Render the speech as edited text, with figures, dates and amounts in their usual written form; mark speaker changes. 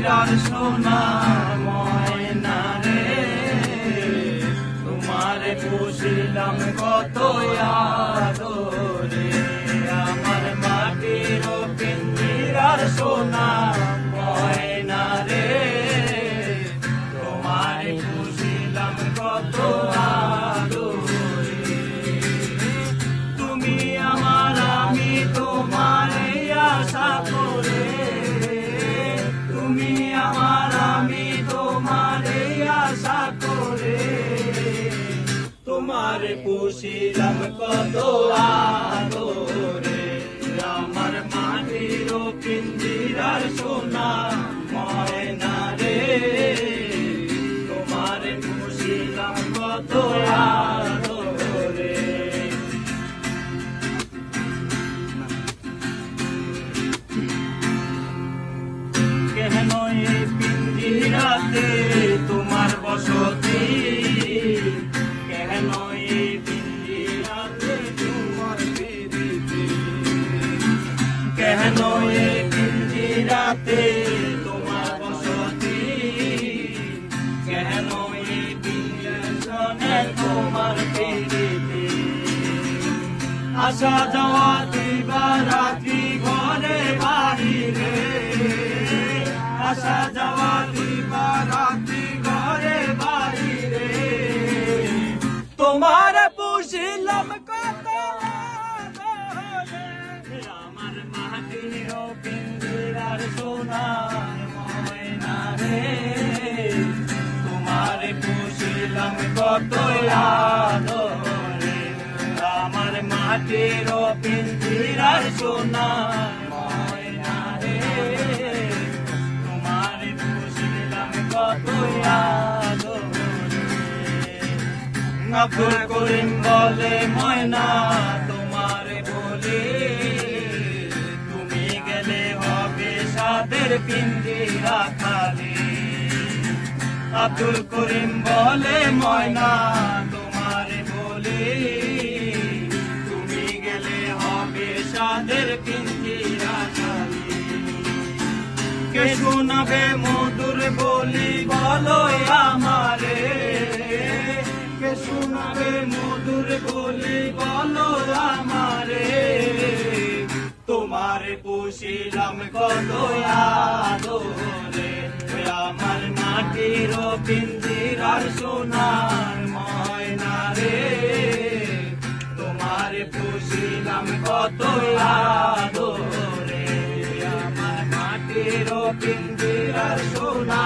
Speaker 1: পিঞ্জিরার সোনা ময়না রে, তোমারে পুষিলাম কত আদরে। আমার মাটির পিঞ্জিরার সোনা ময়না রে, তোমারে পুষিলাম কত আদরে। তুমি আমার, আমি তোমারে আশা করে, তুমি আমার, আমি তোমারে আশা করে, তোমারে পুষিলাম কত আদরে। আমার মাটির পিঞ্জিরার সোনা ময়না রে, তোমারে পুষিলাম কত আদরে। কেন এই পিঞ্জিরাতে তোমার বসতি, কেন এই পিঞ্জিরাতে তোমার প্রীতি, কেন এই পিঞ্জিরাতে তোমার বসতি, কেন এই পিঞ্জরে তোমার প্রীতি। আসা যাওয়া দিবা রাত্রি ঘরে বাহিরে, আসা যাওয়া দিবা রাত্রি ঘরে বাহিরে, তোমার পুষিলাম কত আদরে। আমার মাটির পিঞ্জিরার সোনা ময়না রে, তোমার পুষিলাম কত আদরে। আমার মাটির পিঞ্জিরার সোনা ময়না রে, তোমারে পুষিলাম কত আদরে। আব্দুল করিম বলে ময়না তোমারে বলে, তুমি গেলে হবে সাদের পিঞ্জিরা খালি। আব্দুল করিম বলে ময়না তোমারে বলে, তুমি গেলে হবে সাদের পিঞ্জিরা খালি। কে শোনাবে মধুর বলি বলো আমারে, কে শোনাবে মধুর বলি বলো আমারে, তোমারে পুষিলাম কত আদরে। আমার মাটির পিঞ্জিরার সোনার ময়না রে, তোমারে পুষিলাম কত আদরে। আমার মাটির পিঞ্জিরার সোনা